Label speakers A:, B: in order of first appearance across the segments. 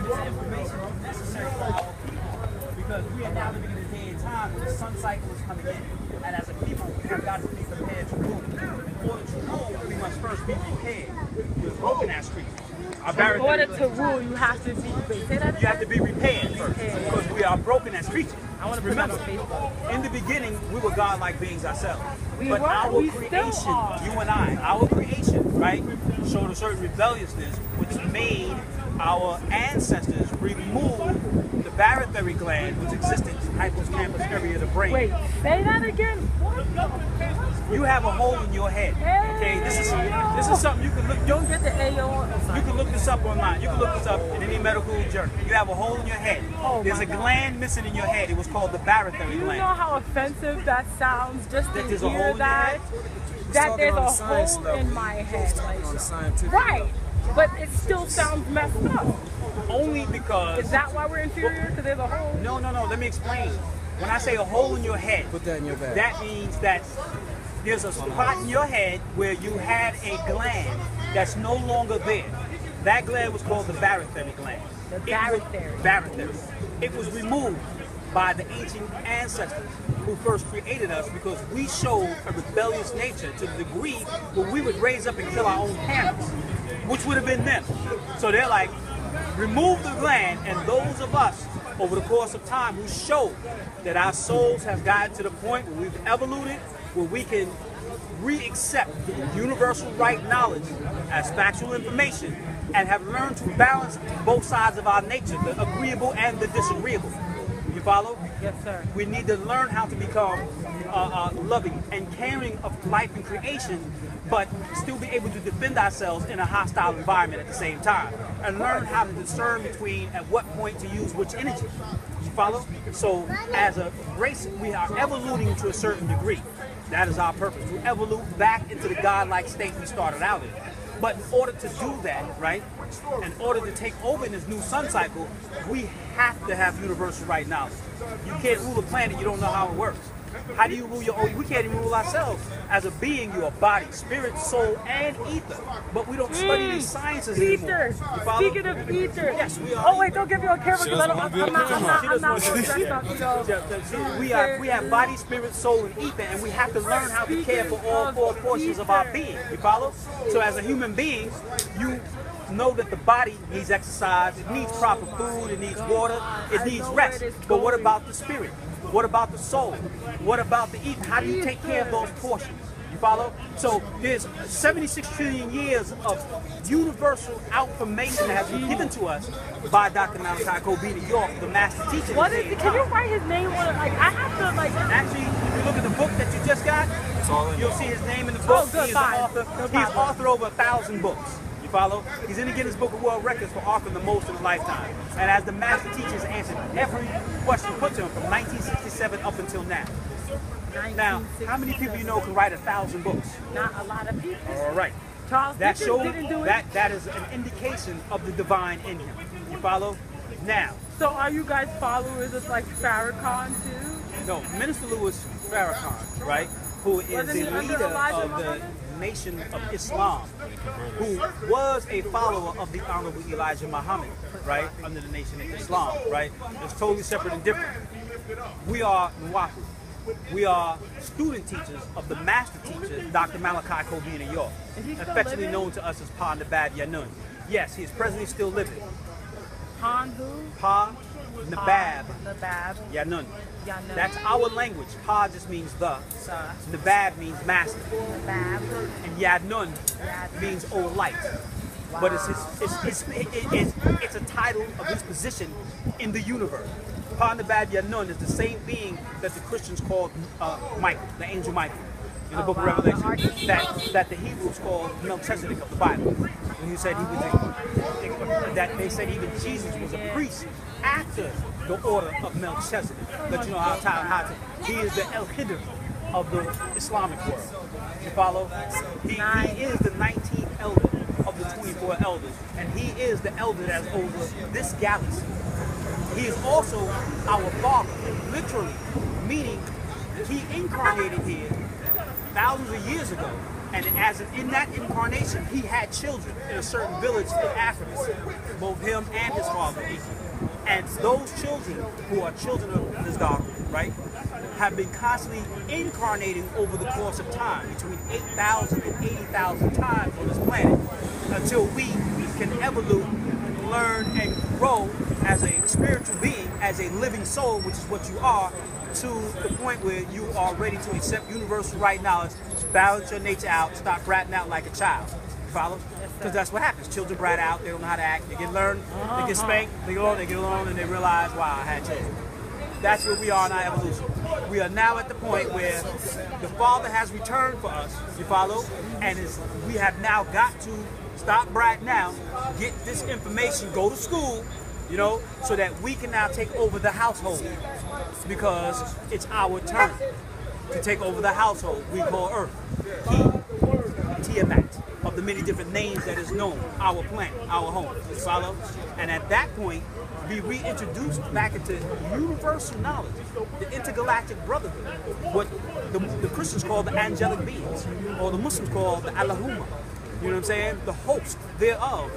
A: this information is necessary for our people because we are now living in a day and time where the sun cycle is coming in. And as a people, we have got to be prepared to rule. In order to rule, we must first be prepared. We're broken as creatures.
B: In order to rule, you have to be. Wait, say that again?
A: You have to be repaired first because we are broken as creatures.
B: I want to remember on Facebook.
A: In the beginning, we were godlike beings ourselves. But
B: were,
A: our
B: we
A: creation,
B: still are.
A: you and I, our creation, right, showed a certain rebelliousness which made our ancestors remove the barytheric gland which existed in the hippocampus area of the brain.
B: Wait, say that again?
A: You have a hole in your head. Okay, this is something you can look.
B: Don't get the AO on.
A: You can look this up online. You can look this up in any medical journal. You have a hole in your head.
B: Oh,
A: there's a gland missing in your head. It was called the barytheric
B: You
A: gland.
B: know how offensive that sounds just to
A: There's a hole
B: hear
A: in your
B: that?
A: head?
B: That there's a hole in my head. Like, right, but it still sounds messed up.
A: Only because.
B: Is that why we're inferior? Because there's a hole?
A: No. Let me explain. When I say a hole in your head,
C: Put that in your bag.
A: that means that there's a spot in your head where you had a gland that's no longer there. That gland was called the barytheric gland.
B: The barytheric.
A: It was removed by the ancient ancestors who first created us because we showed a rebellious nature to the degree where we would raise up and kill our own parents, which would have been them. So they're like, remove the gland, and those of us over the course of time who showed that our souls have gotten to the point where we've evoluted, where we can re-accept universal right knowledge as factual information and have learned to balance both sides of our nature, the agreeable and the disagreeable. You follow?
B: Yes, sir.
A: We need to learn how to become loving and caring of life and creation, but still be able to defend ourselves in a hostile environment at the same time, and learn how to discern between at what point to use which energy. You follow? So as a race, we are evoluting to a certain degree. That is our purpose, to evolve back into the godlike state we started out in. But in order to do that, right, in order to take over in this new sun cycle, we have to have universal right knowledge. You can't rule a planet, you don't know how it works. How do you rule your own? We can't even rule ourselves. As a being, you are body, spirit, soul, and ether. But we don't study these sciences anymore.
B: Ether. Speaking of ether.
A: Yes, we are.
B: Oh wait, don't give me on camera because I'm not stressed out.
A: We have body, spirit, soul, and ether, and we have to learn how to care for all four portions of our being. You follow? So as a human being, you know that the body needs exercise, it needs proper food, it needs water, it needs rest. But what about the spirit? What about the soul? What about the ether? How do you take care of those portions? You follow? So there's 76 trillion years of universal information that has been given to us by Dr. Malachi B. New York, the master teacher.
B: What is it? Can you write his name on it? Like, I have to, like...
A: Actually, if you look at the book that you just got, you'll see his name in the book.
B: Good,
A: He's authored over 1,000 books. You follow? He's in the Guinness Book of World Records for authoring the most in a lifetime. And as the master teacher has answered every question put to him from 1967 up until now. Now, how many people you know can write 1,000 books?
B: Not a lot of people.
A: All right.
B: Charles
A: That
B: Dickens
A: shows
B: didn't do it.
A: that is an indication of the divine in him. You follow? Now.
B: So are you guys followers of like Farrakhan too?
A: No, Minister Louis Farrakhan, right? Who is
B: Wasn't he
A: the
B: under
A: leader
B: Elijah
A: of the
B: Muhammad?
A: Nation of Islam, who was a follower of the Honorable Elijah Muhammad, right? Under the Nation of Islam, right? It's totally separate and different. We are Nwapu. We are student teachers of the master teacher, Dr. Malachi Kobe New York, affectionately known to us as Pa Nabab Yanun. Yes, he is presently still living.
B: Han who?
A: Pa Nabab
B: Nabab
A: Yanun.
B: Yanun.
A: That's our language. Pa just means the. Nabab means master.
B: Nabab.
A: And Yanun means old light.
B: Wow.
A: But it's a title of his position in the universe. Pa Nabab Yanun is the same being that the Christians called Michael, the angel Michael, in the book of Revelation. That the Hebrews called Melchizedek of the Bible. When he said he was that they said even Jesus was a priest after the order of Melchizedek. Let you know how he is the El Khidr of the Islamic world. You follow? He is the 19th elder of the 24 elders, and he is the elder that's over this galaxy. He is also our father, literally, meaning he incarnated here thousands of years ago And in that incarnation, he had children in a certain village in Africa, both him and his father, Eki. And those children, who are children of this God, right, have been constantly incarnating over the course of time, between 8,000 and 80,000 times on this planet, until we can evolve, learn, and grow as a spiritual being, as a living soul, which is what you are, to the point where you are ready to accept universal right knowledge, balance your nature out, stop bratting out like a child. Follow? Because that's what happens. Children brat out, they don't know how to act, they get learned, they get spanked, they get along, and they realize, wow, I had children. That's where we are in our evolution. We are now at the point where the Father has returned for us, you follow? And we have now got to stop bratting out, get this information, go to school, you know, so that we can now take over the household. Because it's our turn to take over the household we call Earth. Tiamat, of the many different names that is known, our planet, our home. You follow? And at that point, be reintroduced back into universal knowledge, the intergalactic brotherhood, what the Christians call the angelic beings, or the Muslims call the Allahumma. You know what I'm saying? The host thereof.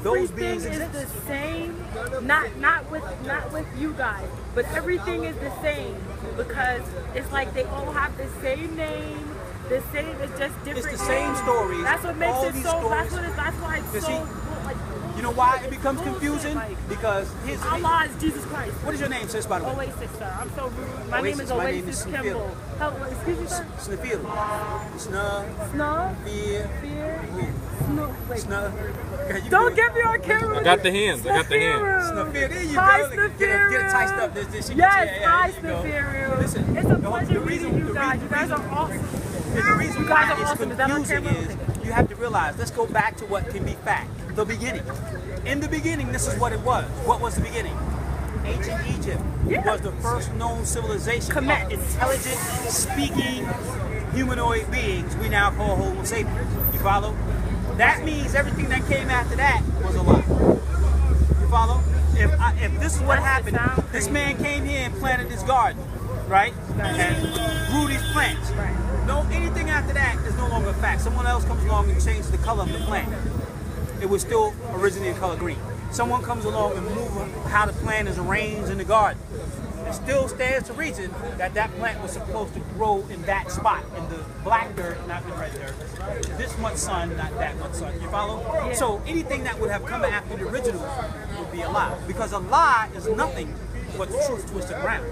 A: Those beings
B: is
A: exist.
B: the same, not with you guys, but everything is the same, because it's like they all have the same name, the same. It's just different.
A: It's the same stories.
B: That's what makes it so.
A: Stories.
B: That's why it's so. Like,
A: you know why it becomes confusing? Because his
B: Allah is Jesus Christ.
A: What is your name, sis, by the way?
B: Oasis, sir. I'm so rude. My name is Oasis Kimball. Excuse me, sir?
A: Snafil.
B: Snug?
A: Fear.
B: Wait.
A: Snug.
B: Don't get me on camera.
C: I got the hands.
A: Snafil. There you
B: Hi,
A: go. Get it ticed up.
B: Yes, hi, Snafiru.
A: Listen,
B: it's a pleasure meeting you guys. You guys are awesome.
A: The reason why it's confusing is you have to realize, let's go back to what can be fact. The beginning. In the beginning, this is what it was. What was the beginning? Ancient Egypt was the first known civilization of intelligent, speaking, humanoid beings we now call Homo sapiens. You follow? That means everything that came after that was a lie. You follow? If this is what happened, this man came here and planted this garden, right? And grew these plants. No, anything after that is no longer a fact. Someone else comes along and changes the color of the plant. It was still originally in color green. Someone comes along and moves how the plant is arranged in the garden. It still stands to reason that that plant was supposed to grow in that spot, in the black dirt, not the red dirt. This much sun, not that much sun. You follow? Yeah. So anything that would have come after the original would be a lie. Because a lie is nothing but the truth twisted around.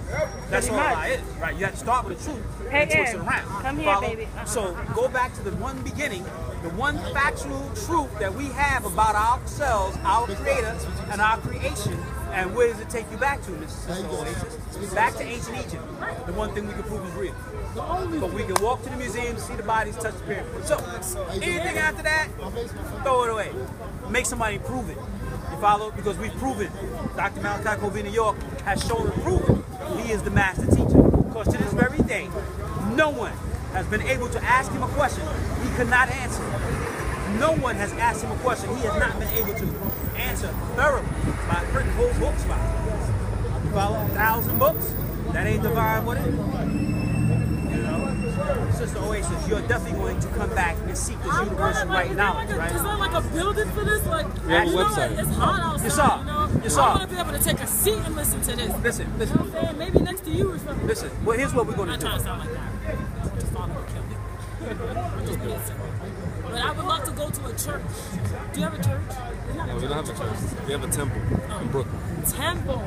A: That's all a lie is, right? You have to start with the truth and twist it around.
B: Come here, baby.
A: So go back to the one beginning, the one factual truth that we have about ourselves, our creator, and our creation. And where does it take you back to, Mrs. Oasis? Back to ancient Egypt. The one thing we can prove is real. But we can walk to the museum, see the bodies, touch the pyramids. So anything after that, throw it away. Make somebody prove it. You follow? Because we've proven. Dr. Malachi Covey in New York has shown and proven he is the master teacher. Because to this very day, no one has been able to ask him a question he could not answer. No one has asked him a question he has not been able to answer thoroughly by printing whole books by him. You follow? 1,000 books? That ain't divine with it. You know? Sister Oasis, you're definitely going to come back and seek this universal right knowledge, right?
D: Is there like a building for this? Like,
C: we have a website.
D: It's hot outside,
A: You saw.
D: I want to be able to take a seat and listen to this.
A: Listen.
D: You know what I'm saying? Maybe next to you or something.
A: Listen, well, here's what we're going to do.
D: I'm not trying to sound like that. Just follow me, kill me. I'm just being simple. But I would love to go to a church. Do you have a church?
C: No, we don't have a church. We have a temple in Brooklyn.
D: Temple.